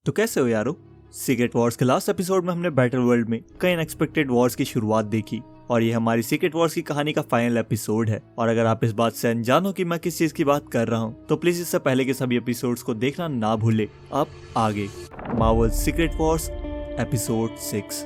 तो कैसे हो यारो। सीक्रेट वॉर्स के लास्ट एपिसोड में हमने बैटल वर्ल्ड में कई अनएक्सपेक्टेड वॉर्स की शुरुआत देखी और ये हमारी सीक्रेट वॉर्स की कहानी का फाइनल एपिसोड है। और अगर आप इस बात से अनजान हो कि मैं किस चीज की बात कर रहा हूँ तो प्लीज इससे पहले के सभी एपिसोड्स को देखना ना भूले। अब आगे मार्वल सीक्रेट वॉर्स एपिसोड 6।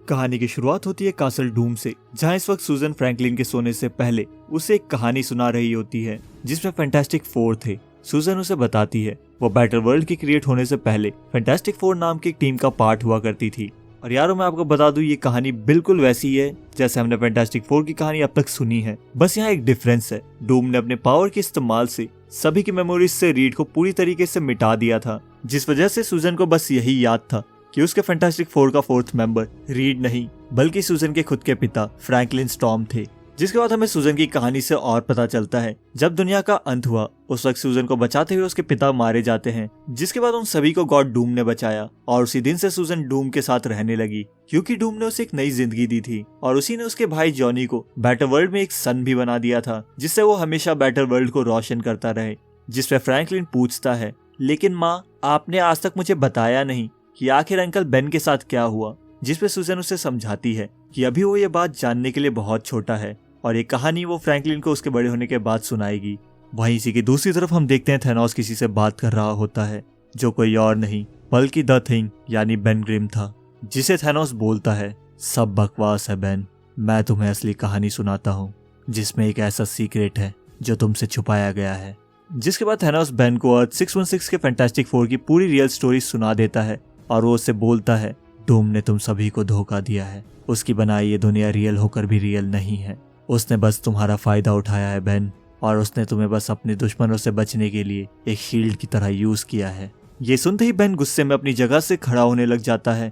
कहानी की शुरुआत होती है कासल डूम से, जहां इस वक्त सूजन फ्रैंकलिन के सोने से पहले उसे एक कहानी सुना रही होती है जिसमें फैंटास्टिक फोर थे। सूजन उसे बताती है वो बैटल वर्ल्ड के क्रिएट होने से पहले फैंटास्टिक फोर नाम की एक टीम का पार्ट हुआ करती थी। और यारों मैं आपको बता दूं ये कहानी बिल्कुल वैसी है जैसे हमने फैंटास्टिक फोर की कहानी अब तक सुनी है, बस यहाँ एक डिफरेंस है। डूम ने अपने पावर के इस्तेमाल से सभी की मेमोरीज से रीड को पूरी तरीके से मिटा दिया था, जिस वजह से सूजन को बस यही याद था कि उसके फैंटास्टिक फोर का फोर्थ मेंबर रीड नहीं बल्कि सूजन के खुद के पिता फ्रैंकलिन स्टॉर्म थे। जिसके बाद हमें सूजन की कहानी से और पता चलता है जब दुनिया का अंत हुआ उस वक्त सूजन को बचाते हुए उसके पिता मारे जाते हैं, जिसके बाद उन सभी को गॉड डूम ने बचाया और उसी दिन से सूजन डूम के साथ रहने लगी क्योंकि डूम ने उसे एक नई जिंदगी दी थी और उसी ने उसके भाई जॉनी को बैटल वर्ल्ड में एक सन भी बना दिया था जिससे वो हमेशा बैटल वर्ल्ड को रोशन करता रहे। जिसपे फ्रैंकलिन पूछता है लेकिन माँ आपने आज तक मुझे बताया नहीं कि आखिर अंकल बेन के साथ क्या हुआ, जिसपे सूजन उसे समझाती है कि अभी वो ये बात जानने के लिए बहुत छोटा है और ये कहानी वो फ्रैंकलिन को उसके बड़े होने के बाद सुनाएगी। वहीं इसी की दूसरी तरफ हम देखते हैं थैनोस किसी से बात कर रहा होता है जो कोई और नहीं बल्कि द थिंग यानी बेन ग्रिम था, जिसे थैनोस बोलता है सब बकवास है बेन, मैं तुम्हें असली कहानी सुनाता हूँ जिसमें एक ऐसा सीक्रेट है जो तुमसे छुपाया गया है। जिसके बाद थैनोस बेन को अर्थ 616 के फैंटास्टिक फोर की पूरी रियल स्टोरी सुना देता है और वो उससे बोलता है डूम ने तुम सभी को धोखा दिया है, उसकी बनाई ये दुनिया रियल होकर भी रियल नहीं है, उसने बस तुम्हारा फायदा उठाया है बेन और उसने तुम्हें बस अपने दुश्मनों से बचने के लिए एक शील्ड की तरह यूज किया है। ये सुनते ही बेन गुस्से में अपनी जगह से खड़ा होने लग जाता है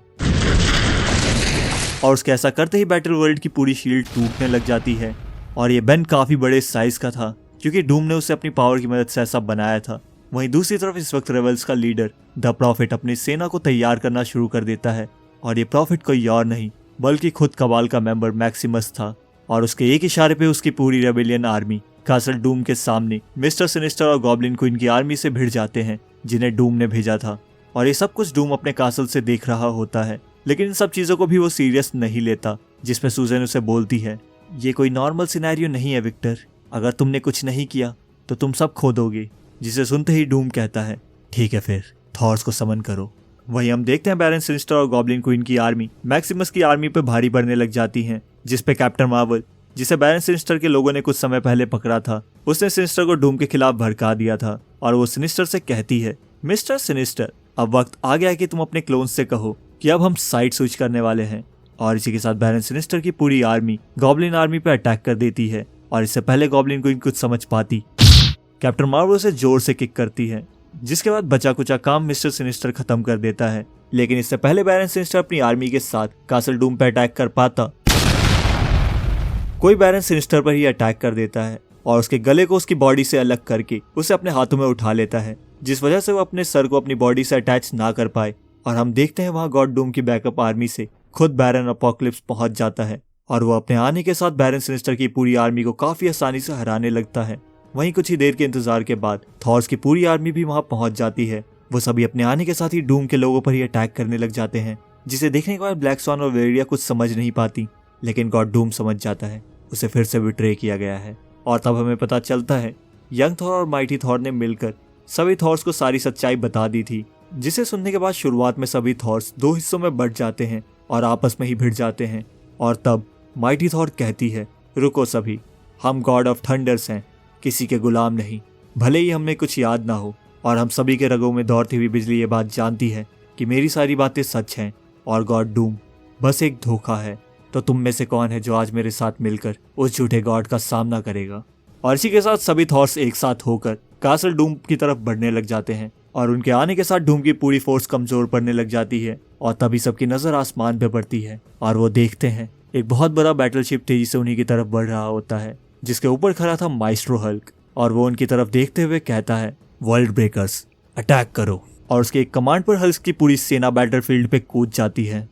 और उसके ऐसा करते ही बैटल वर्ल्ड की पूरी शील्ड टूटने लग जाती है। और ये बेन काफी बड़े साइज का था क्योंकि डूम ने उसे अपनी पावर की मदद से ऐसा बनाया था। वहीं दूसरी तरफ इस वक्त रेबल्स का लीडर द प्रॉफिट अपनी सेना को तैयार करना शुरू कर देता है और ये प्रॉफिट कोई और नहीं बल्कि खुद कबाल का मेंबर मैक्सिमस था और उसके एक इशारे पे उसकी पूरी रेबेलियन आर्मी कासल डूम के सामने मिस्टर सिनिस्टर और गॉब्लिन क्वीन की आर्मी से भिड़ जाते हैं जिन्हें डूम ने भेजा था। और ये सब कुछ डूम अपने कासल से देख रहा होता है, लेकिन इन सब चीजों को भी वो सीरियस नहीं लेता। जिसमें सूजन उसे बोलती है ये कोई नॉर्मल सिनेरियो नहीं है विक्टर, अगर तुमने कुछ नहीं किया तो तुम सब खो दोगे। जिसे सुनते ही डूम कहता है ठीक है फिर थॉर्स को समन करो। वहीं हम देखते हैं बैरन सिनिस्टर और गॉब्लिन क्वीन की आर्मी मैक्सिमस की आर्मी पे भारी पड़ने लग जाती हैं, जिसपे कैप्टन मार्वल जिसे बैरन सिनिस्टर के लोगों ने कुछ समय पहले पकड़ा था उसने सिनिस्टर को डूम के खिलाफ भड़का दिया था और वो सिनिस्टर से कहती है मिस्टर सिनिस्टर अब वक्त आ गया है कि तुम अपने क्लोन्स से कहो कि अब हम साइड स्विच करने वाले हैं। और इसी के साथ बैरन सिनिस्टर की पूरी आर्मी गॉब्लिन आर्मी पे अटैक कर देती है और इससे पहले गॉब्लिन क्वीन कुछ समझ पाती कैप्टन मार्वल से जोर से किक करती है, जिसके बाद बचा कुचा काम मिस्टर सिनिस्टर खत्म कर देता है। लेकिन इससे पहले बैरन सिनिस्टर अपनी आर्मी के साथ कासल डूम पे अटैक कर पाता कोई बैरन सिनिस्टर पर ही अटैक कर देता है और उसके गले को उसकी बॉडी से अलग करके उसे अपने हाथों में उठा लेता है, जिस वजह से वो अपने सर को अपनी बॉडी से अटैच ना कर पाए। और हम देखते हैं वहाँ गॉड डूम की बैकअप आर्मी से खुद बैरन अपोकलिप्स पहुंच जाता है और वो अपने आने के साथ बैरन सिनिस्टर की पूरी आर्मी को काफी आसानी से हराने लगता है। वहीं कुछ ही देर के इंतजार के बाद थॉर्स की पूरी आर्मी भी वहां पहुंच जाती है। वो सभी अपने आने के साथ ही डूम के लोगों पर ही अटैक करने लग जाते हैं, जिसे देखने के बाद ब्लैक स्वॉन और वेरिया कुछ समझ नहीं पाती, लेकिन गॉड डूम समझ जाता है उसे फिर से बिट्रे किया गया है। और तब हमें पता चलता है यंग थॉर और माइटी थॉर ने मिलकर सभी थॉर्स को सारी सच्चाई बता दी थी, जिसे सुनने के बाद शुरुआत में सभी थॉर्स दो हिस्सों में बंट जाते हैं और आपस में ही भिड़ जाते हैं। और तब माइटी थॉर कहती है रुको सभी, हम गॉड ऑफ थंडर्स हैं, किसी के गुलाम नहीं, भले ही हमें कुछ याद ना हो। और हम सभी के रगों में दौड़ती हुई बिजली ये बात जानती है कि मेरी सारी बातें सच हैं और गॉड डूम बस एक धोखा है। तो तुम में से कौन है जो आज मेरे साथ मिलकर उस झूठे गॉड का सामना करेगा। और इसी के साथ सभी थॉर्स एक साथ होकर कासल डूम की तरफ बढ़ने लग जाते हैं और उनके आने के साथ डूम की पूरी फोर्स कमजोर पड़ने लग जाती है। और तभी सबकी नजर आसमान पे पड़ती है और वो देखते हैं एक बहुत बड़ा बैटलशिप तेजी से उन्हीं की तरफ बढ़ रहा होता है, जिसके ऊपर खड़ा था माइस्ट्रो हल्क। और वो उनकी तरफ देखते हुए कहता है वर्ल्ड ब्रेकर्स अटैक करो। और उसके एक कमांड पर हल्क की पूरी सेना बैटलफील्ड पे कूद जाती है।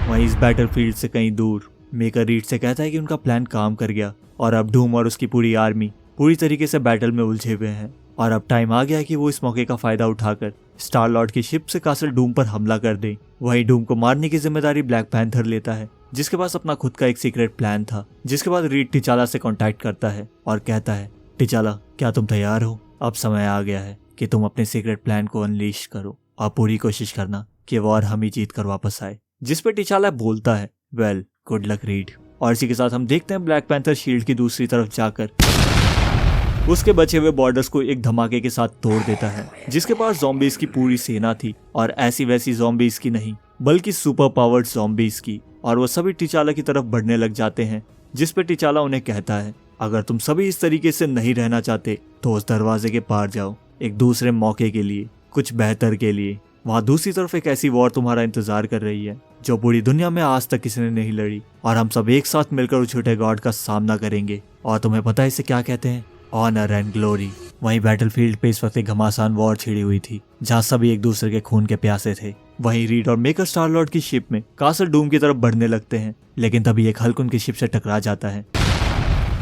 वहीं इस बैटलफील्ड से कहीं दूर मेकर रीड से कहता है कि उनका प्लान काम कर गया और अब डूम और उसकी पूरी आर्मी पूरी तरीके से बैटल में उलझे हुए हैं और अब टाइम आ गया है कि वो इस मौके का फायदा उठाकर स्टार लॉर्ड की शिप से कासल डूम पर हमला कर दे। वहीं डूम को मारने की जिम्मेदारी ब्लैक पैंथर लेता है, जिसके पास अपना खुद का एक सीक्रेट प्लान था। जिसके बाद रीड टिचाला से कांटेक्ट करता है और कहता है, टिचाला क्या तुम तैयार हो? अब समय आ गया है कि तुम अपने सीक्रेट प्लान को अनलीश करो और पूरी कोशिश करना कि वॉर हम ही जीत कर वापस आए। जिस पे टिचाला बोलता है, वेल गुड लक रीड। और इसी के साथ हम देखते हैं ब्लैक पैंथर शील्ड की दूसरी तरफ जाकर उसके बचे हुए बॉर्डर्स को एक धमाके के साथ तोड़ देता है, जिसके पास ज़ॉम्बीज की पूरी सेना थी और ऐसी वैसी ज़ॉम्बीज की नहीं बल्कि सुपर पावर्ड ज़ॉम्बीज की। और वो सभी टिचाला की तरफ बढ़ने लग जाते हैं, जिस पे टिचाला उन्हें कहता है, अगर तुम सभी इस तरीके से नहीं रहना चाहते तो उस दरवाजे के पार जाओ, एक दूसरे मौके के लिए, कुछ बेहतर के लिए। वहाँ दूसरी तरफ एक ऐसी वॉर तुम्हारा इंतजार कर रही है जो पूरी दुनिया में आज तक किसी ने नहीं लड़ी, और हम सब एक साथ मिलकर उस छोटे गॉड का सामना करेंगे। और तुम्हें पता है इसे क्या कहते हैं? Honour and glory. वहीं बैटलफील्ड पे इस वक्त एक घमासान वॉर छिड़ी हुई थी, जहाँ सभी एक दूसरे के खून के प्यासे थे। वहीं रीड और मेकर स्टार लॉर्ड की शिप में कासल डूम की तरफ बढ़ने लगते हैं, लेकिन तभी एक हल्क उनकी शिप से टकरा जाता है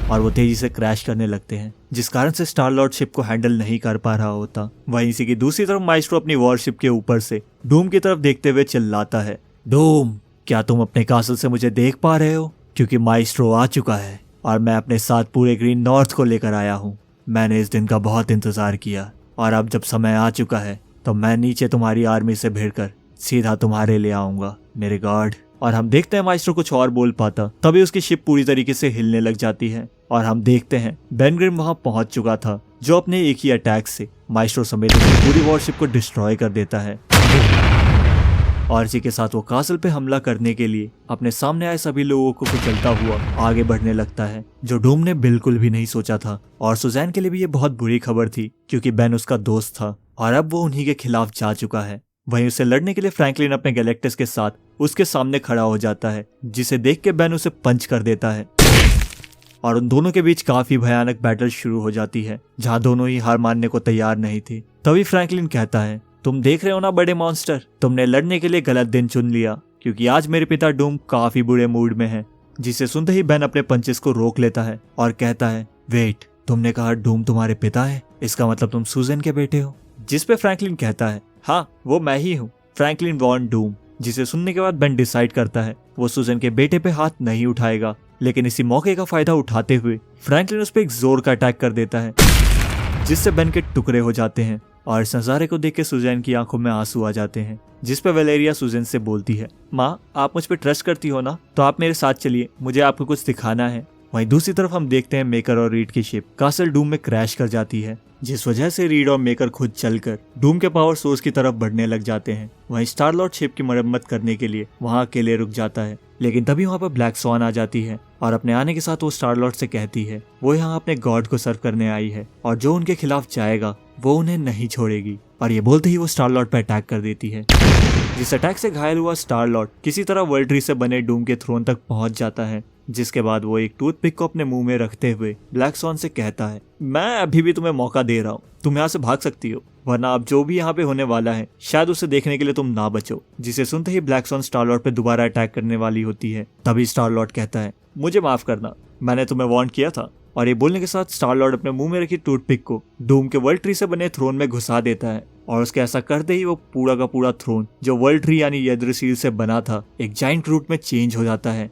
और वो तेजी से क्रैश करने लगते हैं, जिस कारण से स्टार लॉर्ड शिप को हैंडल नहीं कर पा रहा होता। वहीं इसी की दूसरी तरफ माइस्ट्रो अपनी वॉरशिप के ऊपर से डूम की तरफ देखते हुए चिल्लाता है, डूम क्या तुम अपने कासल से मुझे देख पा रहे हो? क्योंकि माइस्ट्रो आ चुका है और मैं अपने साथ पूरे ग्रीन नॉर्थ को लेकर आया हूँ। मैंने इस दिन का बहुत इंतजार किया और अब जब समय आ चुका है तो मैं नीचे तुम्हारी आर्मी से भिड़कर सीधा तुम्हारे ले आऊंगा मेरे गॉड। और हम देखते हैं माइस्ट्रो कुछ और बोल पाता, तभी उसकी शिप पूरी तरीके से हिलने लग जाती है और हम देखते हैं बेन ग्रिम वहां पहुंच चुका था, जो अपने एक ही अटैक से माइस्ट्रो समेत पूरी वॉरशिप को डिस्ट्रॉय कर देता है। और इसी के साथ वो कासल पे हमला करने के लिए अपने सामने आए सभी लोगों को कुचलता हुआ आगे बढ़ने लगता है, जो डूम ने बिल्कुल भी नहीं सोचा था। और सुजैन के लिए भी ये बहुत बुरी खबर थी, क्योंकि बेन उसका दोस्त था और अब वो उन्हीं के खिलाफ जा चुका है। वहीं उसे लड़ने के लिए फ्रैंकलिन अपने गैलेक्टस के साथ उसके सामने खड़ा हो जाता है, जिसे देख के बेन उसे पंच कर देता है और उन दोनों के बीच काफी भयानक बैटल शुरू हो जाती है, जहाँ दोनों ही हार मानने को तैयार नहीं थे। तभी फ्रैंकलिन कहता है, तुम देख रहे हो ना बड़े मॉन्स्टर, तुमने लड़ने के लिए गलत दिन चुन लिया, क्योंकि आज मेरे पिता डूम काफी बुरे मूड में हैं। जिसे सुनते ही बेन अपने पंचेस को रोक लेता है और कहता है, वेट, तुमने कहा डूम तुम्हारे पिता है, इसका मतलब तुम सुजैन के बेटे हो? जिस पे फ्रैंकलिन कहता है, हाँ वो मैं ही हूँ, फ्रैंकलिन वॉन डूम। जिसे सुनने के बाद बेन डिसाइड करता है वो सुजैन के बेटे पे हाथ नहीं उठाएगा, लेकिन इसी मौके का फायदा उठाते हुए फ्रैंकलिन उस पर एक जोर का अटैक कर देता है, जिससे बेन के टुकड़े हो जाते हैं। और इस नजारे को देख के सुजैन की आंखों में आंसू आ जाते हैं, जिस पे वैलेरिया सुजैन से बोलती है, माँ आप मुझ पे ट्रस्ट करती हो ना, तो आप मेरे साथ चलिए, मुझे आपको कुछ दिखाना है। वहीं दूसरी तरफ हम देखते हैं मेकर और रीड की शिप कासल डूम में क्रैश कर जाती है, जिस वजह से रीड और मेकर खुद चलकर डूम के पावर सोर्स की तरफ बढ़ने लग जाते हैं। वहीं स्टार लॉर्ड शिप की मरम्मत करने के लिए वहां अकेले रुक जाता है, लेकिन तभी वहां पर ब्लैक स्वान आ जाती है और अपने आने के साथ वो स्टार लॉर्ड से कहती है वो यहाँ अपने गॉड को सर्व करने आई है और जो उनके खिलाफ जाएगा वो उन्हें नहीं छोड़ेगी। और ये बोलते ही वो स्टार लॉर्ड पर अटैक कर देती है, जिस अटैक से घायल हुआ स्टार लॉर्ड किसी तरह वर्ल्ड ट्री से बने डूम के थ्रोन तक पहुंच जाता है। जिसके बाद वो एक टूथपिक को अपने मुंह में रखते हुए ब्लैक स्वान से कहता है, मैं अभी भी तुम्हें मौका दे रहा हूँ, तुम यहाँ से भाग सकती हो, वरना अब जो भी यहाँ पे होने वाला है शायद उसे देखने के लिए तुम ना बचो। जिसे सुनते ही ब्लैक स्वान स्टार लॉर्ड पे दोबारा अटैक करने वाली होती है। तभी स्टार लॉर्ड कहता है, मुझे माफ करना, मैंने तुम्हें वार्न किया था। और ये बोलने के साथ स्टार लॉर्ड अपने मुंह में रखी टूथपिक को डूम के वर्ल्ड ट्री से बने थ्रोन में घुसा देता है और उसके ऐसा करते ही वो पूरा का पूरा थ्रोन जो वर्ल्ड ट्री यानी यद्रसील से बना था एक जाइंट रूट में चेंज हो जाता है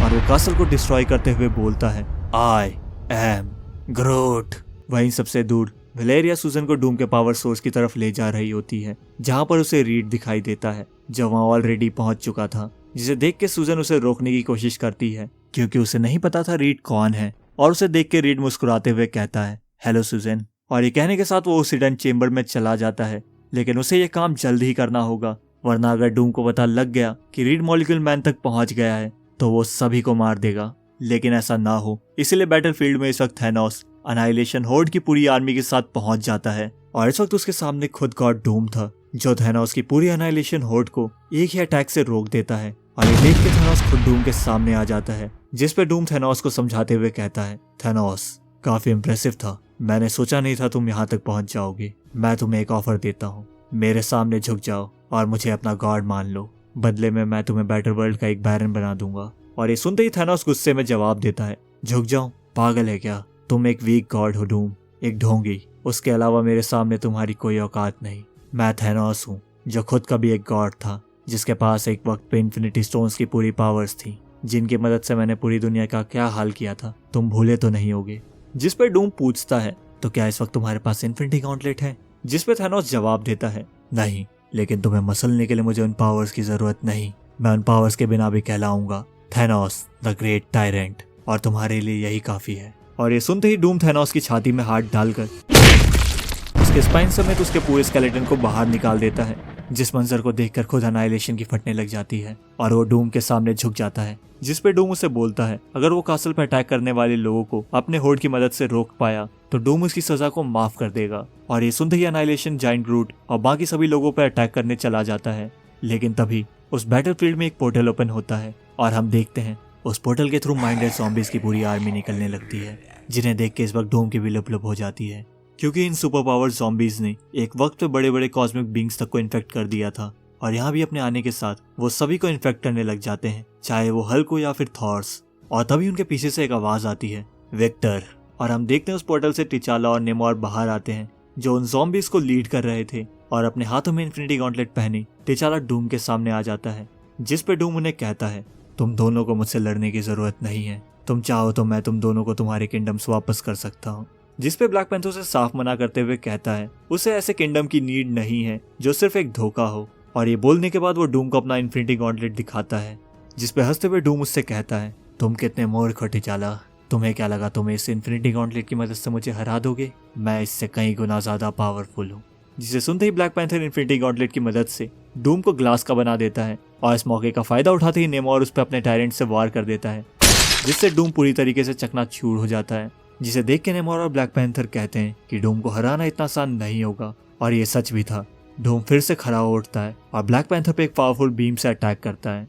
और वो कासल को डिस्ट्रॉय करते हुए बोलता है, आई एम ग्रोट। वहीं सबसे दूर वैलेरिया सुजन को डूम के पावर सोर्स की तरफ ले जा रही होती है, जहां पर उसे रीड दिखाई देता है जो वहां ऑलरेडी पहुंच चुका था। जिसे देख के सुजन उसे रोकने की कोशिश करती है, क्योंकि उसे नहीं पता था रीड कौन है। और उसे देख के रीड मुस्कुराते हुए कहता है, हेलो सुजन। और ये कहने के साथ वो उस हिडन चेंबर में चला जाता है, लेकिन उसे ये काम जल्द ही करना होगा, वरना अगर डूम को पता लग गया कि रीड मॉलिक्यूल मैन तक पहुंच गया है तो वो सभी को मार देगा। लेकिन ऐसा ना हो, इसलिए बैटलफील्ड में इस वक्त थैनोस अनाइलेशन होर्ड की पूरी आर्मी के साथ पहुंच जाता है और इस वक्त उसके सामने खुद गॉड डूम था, जो थैनोस की पूरी अनाइलेशन होर्ड को एक ही अटैक से रोक देता है। और ये देख के थैनोस खुद डूम के सामने आ जाता है, जिस पे डूम थैनोस को समझाते हुए कहता है, थैनोस काफी इम्प्रेसिव था, मैंने सोचा नहीं था तुम यहाँ तक पहुंच जाओगे। मैं तुम्हें एक ऑफर देता हूँ, मेरे सामने झुक जाओ और मुझे अपना गॉड मान लो, बदले में मैं तुम्हें बैटर वर्ल्ड का एक बैरन बना दूंगा। और ये सुनते ही थैनोस गुस्से में जवाब देता है, झुक जाऊं? पागल है क्या? तुम एक वीक गॉड हो डूम, एक ढोंगी। उसके अलावा मेरे सामने तुम्हारी कोई औकात नहीं। मैं थैनोस हूँ, जो खुद का भी एक गॉड था, जिसके पास एक वक्त पे इन्फिनिटी स्टोन्स की पूरी पावर्स थी, जिनकी मदद से मैंने पूरी दुनिया का क्या हाल किया था, तुम भूले तो नहीं होगे। जिस पे डूम पूछता है, तो क्या इस वक्त तुम्हारे पास इन्फिनिटी गॉन्टलेट है? जिस पे थैनोस जवाब देता है, नहीं, लेकिन तुम्हें मसलने के लिए मुझे उन पावर्स की जरूरत नहीं। मैं उन पावर्स के बिना भी कहलाऊंगा थैनोस द ग्रेट टायरेंट, और तुम्हारे लिए यही काफी है। और ये सुनते ही डूम थैनोस की छाती में हाथ डालकर उसके स्पाइन समेत उसके पूरे स्केलेटन को बाहर निकाल देता है, जिस मंजर को देखकर खुद अनाइलेशन की फटने लग जाती है और वो डूम के सामने झुक जाता है। जिस पे डूम उसे बोलता है अगर वो कासल पर अटैक करने वाले लोगों को अपने होड की मदद से रोक पाया तो डूम उसकी सजा को माफ कर देगा। और ये सुनते ही अनाइलेशन जाइंट ग्रूट और बाकी सभी लोगों पर अटैक करने चला जाता है। लेकिन तभी उस बैटलफील्ड में एक पोर्टल ओपन होता है और हम देखते हैं उस पोर्टल के थ्रू माइंडेड ज़ॉम्बीज की पूरी आर्मी निकलने लगती है, जिन्हें देख के इस वक्त डूम की भी लुप हो जाती है, क्योंकि इन सुपर पावर ज़ॉम्बीज ने एक वक्त पे बड़े बड़े कॉस्मिक बींग्स तक को इन्फेक्ट कर दिया था। और यहाँ भी अपने आने के साथ वो सभी को इन्फेक्ट करने लग जाते हैं, चाहे वो हल्क हो या फिर थॉर्स। और तभी उनके पीछे से एक आवाज आती है, विक्टर। और हम देखते हैं उस पोर्टल से टिचाला और नेमोर बाहर आते हैं, जो उन ज़ॉम्बीज को लीड कर रहे थे। और अपने हाथों में इन्फिनिटी गॉन्टलेट पहने टिचाला डूम के सामने आ जाता है, जिस पे डूम उन्हें कहता है, तुम दोनों को मुझसे लड़ने की जरूरत नहीं है, तुम चाहो तो मैं तुम दोनों को तुम्हारे किंगडम्स वापस कर सकता हूँ। जिस पे ब्लैक पैंथर से साफ मना करते हुए कहता है उसे ऐसे किंगडम की नीड नहीं है जो सिर्फ एक धोखा हो। और ये बोलने के बाद वो डूम को अपना इन्फिनिटी गॉन्टलेट दिखाता है, जिस पे हंसते हुए डूम उससे कहता है, तुम कितने मूर्ख हो टिचाला, तुम्हें क्या लगा तुम इस इन्फिनिटी गॉन्टलेट की मदद से मुझे हरा दोगे? मैं इससे कई गुना ज्यादा पावरफुल हूँ। जिसे सुनते ही ब्लैक पैंथर इन्फिनिटी गॉन्टलेट की मदद से डूम को ग्लास का बना देता है और इस मौके का फायदा उठाते ही नेमोर उस पर अपने टायरेंट से वार कर देता है, जिससे डूम पूरी तरीके से चकनाचूर हो जाता है। जिसे देख के नेमोर और ब्लैक पैंथर कहते हैं कि डूम को हराना इतना आसान नहीं होगा। और ये सच भी था। डूम फिर से खड़ा हो उठता है और ब्लैक पैंथर पे एक पावरफुल बीम से अटैक करता है,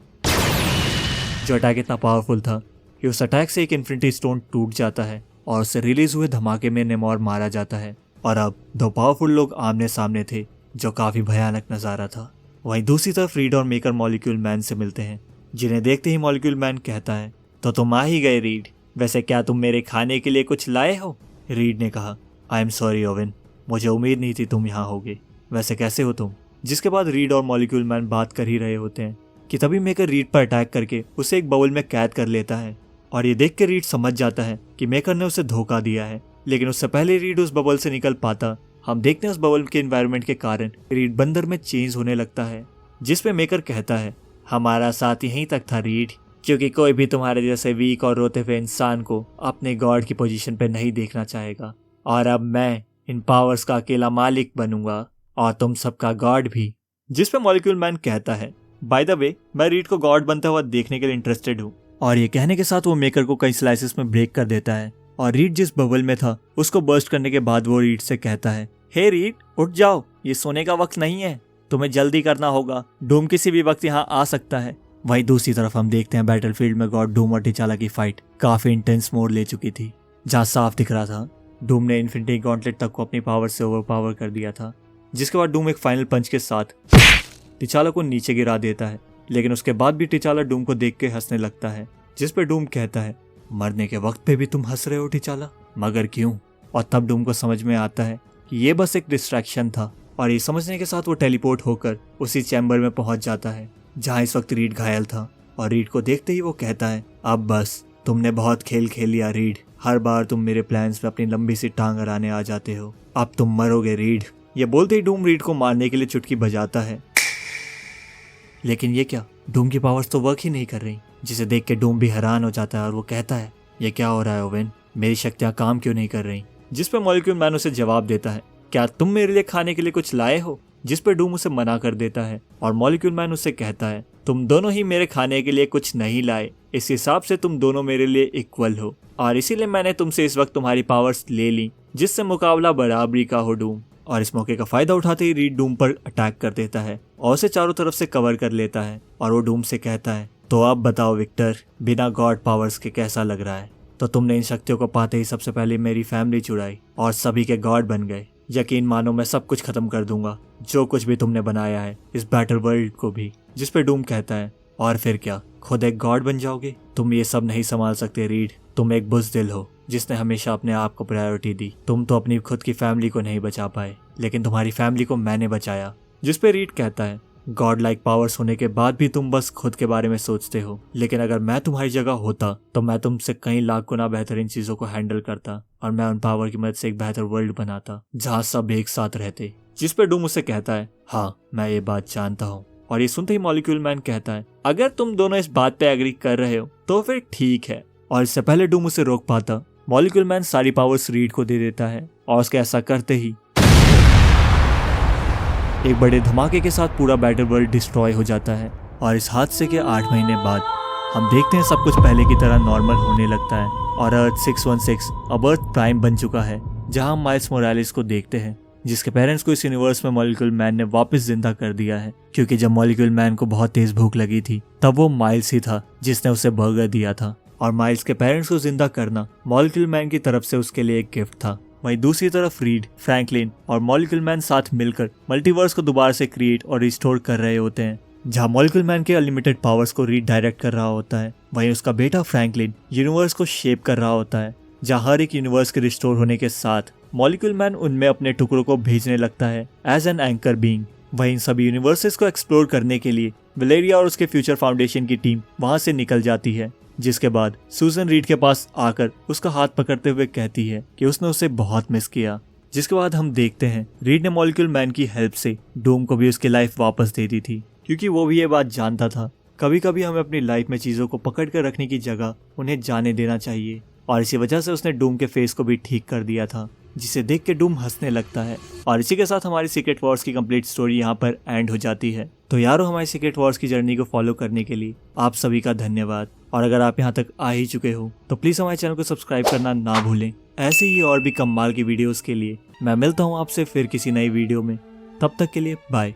जो अटैक इतना पावरफुल था कि उस अटैक से एक इन्फिनिटी स्टोन टूट जाता है और उससे रिलीज हुए धमाके में नेमोर मारा जाता है। और अब दो पावरफुल लोग आमने सामने थे, जो काफी भयानक नजारा था। वहीं दूसरी तरफ रीड और मेकर मॉलिक्यूल मैन से मिलते हैं, जिन्हें देखते ही मॉलिक्यूल मैन कहता है, तो तुम आ ही गए रीड, वैसे क्या तुम मेरे खाने के लिए कुछ लाए हो? रीड ने कहा, आई एम सॉरी ओवेन, मुझे उम्मीद नहीं थी तुम यहाँ होगे, वैसे कैसे हो तुम? जिसके बाद रीड और मॉलिक्यूल मैन बात कर ही रहे होते हैं कि तभी मेकर रीड पर अटैक करके उसे एक बाउल में कैद कर लेता है। और ये देख के रीड समझ जाता है कि मेकर ने उसे धोखा दिया है। लेकिन उससे पहले रीड उस बबल से निकल पाता, हम देखते हैं उस बबल के एनवायरनमेंट के कारण रीड बंदर में चेंज होने लगता है, जिस पे मेकर कहता है, हमारा साथ यहीं तक था रीड, क्योंकि कोई भी तुम्हारे जैसे वीक और रोते हुए इंसान को अपने गॉड की पोजीशन पे नहीं देखना चाहेगा। और अब मैं इन पावर्स का अकेला मालिक बनूंगा और तुम सबका गॉड भी। जिस पे मॉलिक्यूल मैन कहता है, बाय द वे मैं रीड को गॉड बनता हुआ देखने के लिए इंटरेस्टेड हूँ। और ये कहने के साथ वो मेकर को कई स्लाइसेस में ब्रेक कर देता है और रीड जिस बबल में था उसको बर्स्ट करने के बाद वो रीड से कहता है, हे रीड उठ जाओ, ये सोने का वक्त नहीं है, तुम्हें जल्दी करना होगा, डूम किसी भी वक्त यहाँ आ सकता है। वहीं दूसरी तरफ हम देखते हैं बैटलफील्ड में गॉड डूम और टिचाला की फाइट काफी इंटेंस मोड ले चुकी थी, जहाँ साफ दिख रहा था डूम ने इन्फिनिटी गॉन्टलेट तक को अपनी पावर से ओवरपावर कर दिया था। जिसके बाद डूम एक फाइनल पंच के साथ टिचाला को नीचे गिरा देता है, लेकिन उसके बाद भी टिचाला डूम को देख के हंसने लगता है। जिस पे डूम कहता है, मरने के वक्त पे भी तुम हंस रहे हो टिचाला, मगर क्यों? और तब डूम को समझ में आता है कि ये बस एक डिस्ट्रैक्शन था। और ये समझने के साथ वो टेलीपोर्ट होकर उसी चैम्बर में पहुंच जाता है जहां इस वक्त रीड घायल था। और रीड को देखते ही वो कहता है, अब बस तुमने बहुत खेल खेल लिया रीड, हर बार तुम मेरे प्लान्स में अपनी लंबी सी टांग अड़ाने आ जाते हो, अब तुम मरोगे रीड। ये बोलते ही डूम रीड को मारने के लिए चुटकी बजाता है, लेकिन ये क्या, डूम की पावर्स तो वर्क ही नहीं कर रही। जिसे देख के डूम भी हैरान हो जाता है और वो कहता है, ये क्या हो रहा है ओवेन, मेरी शक्तियां काम क्यों नहीं कर रही? जिस पे मॉलिक्यूल मैन उसे जवाब देता है, क्या तुम मेरे लिए खाने के लिए कुछ लाए हो? जिस पे डूम उसे मना कर देता है और मॉलिक्यूल मैन उससे कहता है, तुम दोनों ही मेरे खाने के लिए कुछ नहीं लाए, इस हिसाब से तुम दोनों मेरे लिए इक्वल हो और इसीलिए मैंने तुमसे इस वक्त तुम्हारी पावर्स ले ली, जिससे मुकाबला बराबरी का हो डूम। और इस मौके का फायदा उठाते ही रीड डूम पर अटैक कर देता है और उसे चारों तरफ से कवर कर लेता है। और वो डूम से कहता है, तो अब बताओ विक्टर, बिना गॉड पावर्स के कैसा लग रहा है? तो तुमने इन शक्तियों को पाते ही सबसे पहले मेरी फैमिली चुराई और सभी के गॉड बन गए। यकीन मानो मैं सब कुछ खत्म कर दूंगा, जो कुछ भी तुमने बनाया है, इस बैटल वर्ल्ड को भी। जिस पे डूम कहता है, और फिर क्या, खुद एक गॉड बन जाओगे? तुम ये सब नहीं संभाल सकते रीड, तुम एक बुज़दिल हो जिसने हमेशा अपने आप को प्रायोरिटी दी। तुम तो अपनी खुद की फैमिली को नहीं बचा पाए, लेकिन तुम्हारी फैमिली को मैंने बचाया। जिस पे रीड कहता है, गॉड लाइक पावर्स होने के बाद भी तुम बस खुद के बारे में सोचते हो, लेकिन अगर मैं तुम्हारी जगह होता तो मैं तुमसे कई लाख गुना बेहतरीन चीजों को हैंडल करता और मैं उन पावर की मदद से एक बेहतर वर्ल्ड बनाता जहाँ सब एक साथ रहते। जिस पे डूम उसे कहता है, हाँ मैं ये बात जानता हूँ। और ये सुनते ही मॉलिक्यूल मैन कहता है, अगर तुम दोनों इस बात पे एग्री कर रहे हो तो फिर ठीक है। और इससे पहले डूम उसे रोक पाता, मॉलिक्यूल मैन सारी पावर्स रीड को दे देता है और उसके ऐसा करते ही एक बड़े धमाके के साथ पूरा बैटल वर्ल्ड डिस्ट्रॉय हो जाता है। और इस हादसे के 8 महीने बाद हम देखते हैं सब कुछ पहले की तरह नॉर्मल होने लगता है और अर्थ 616 अब अर्थ प्राइम बन चुका है, जहां हम माइल्स मोरालिस को देखते हैं, जिसके पेरेंट्स को इस यूनिवर्स में मॉलिक्यूल मैन ने वापस जिंदा कर दिया है। क्योंकि जब मॉलिक्यूल मैन को बहुत तेज भूख लगी थी तब वो माइल्स ही था जिसने उसे बर्गर दिया था। और माइल्स के पेरेंट्स को जिंदा करना मॉलिक्यूल मैन की तरफ से उसके लिए एक गिफ्ट था। वहीं दूसरी तरफ रीड, फ्रैंकलिन और मॉलिक्यूल मैन साथ मिलकर मल्टीवर्स को दोबारा से क्रिएट और रिस्टोर कर रहे होते हैं, जहां मॉलिक्यूल मैन के अनलिमिटेड पावर्स को रीड डायरेक्ट कर रहा होता है। वहीं उसका बेटा फ्रैंकलिन यूनिवर्स को शेप कर रहा होता है, जहां हर एक यूनिवर्स के रिस्टोर होने के साथ मॉलिक्यूल मैन उनमें अपने टुकड़ों को भेजने लगता है एज एन एंकर बीइंग। वहीं सभी यूनिवर्सेस को एक्सप्लोर करने के लिए वलेरिया और उसके फ्यूचर फाउंडेशन की टीम वहां से निकल जाती है, जिसके बाद सूजन रीड के पास आकर उसका हाथ पकड़ते हुए कहती है कि उसने उसे बहुत मिस किया। जिसके बाद हम देखते हैं रीड ने मॉलिक्यूल मैन की हेल्प से डूम को भी उसकी लाइफ वापस दे दी थी, क्योंकि वो भी ये बात जानता था कभी कभी हमें अपनी लाइफ में चीजों को पकड़ कर रखने की जगह उन्हें जाने देना चाहिए। और इसी वजह से उसने डूम के फेस को भी ठीक कर दिया था, जिसे देख के डूम हंसने लगता है। और इसी के साथ हमारी सीक्रेट वॉर्स की कंप्लीट स्टोरी यहाँ पर एंड हो जाती है। तो यारो, हमारी सीक्रेट वॉर्स की जर्नी को फॉलो करने के लिए आप सभी का धन्यवाद। और अगर आप यहाँ तक आ ही चुके हो तो प्लीज हमारे चैनल को सब्सक्राइब करना ना भूलें। ऐसे ही और भी कमाल की वीडियोस के लिए मैं मिलता हूँ आपसे फिर किसी नई वीडियो में। तब तक के लिए बाय।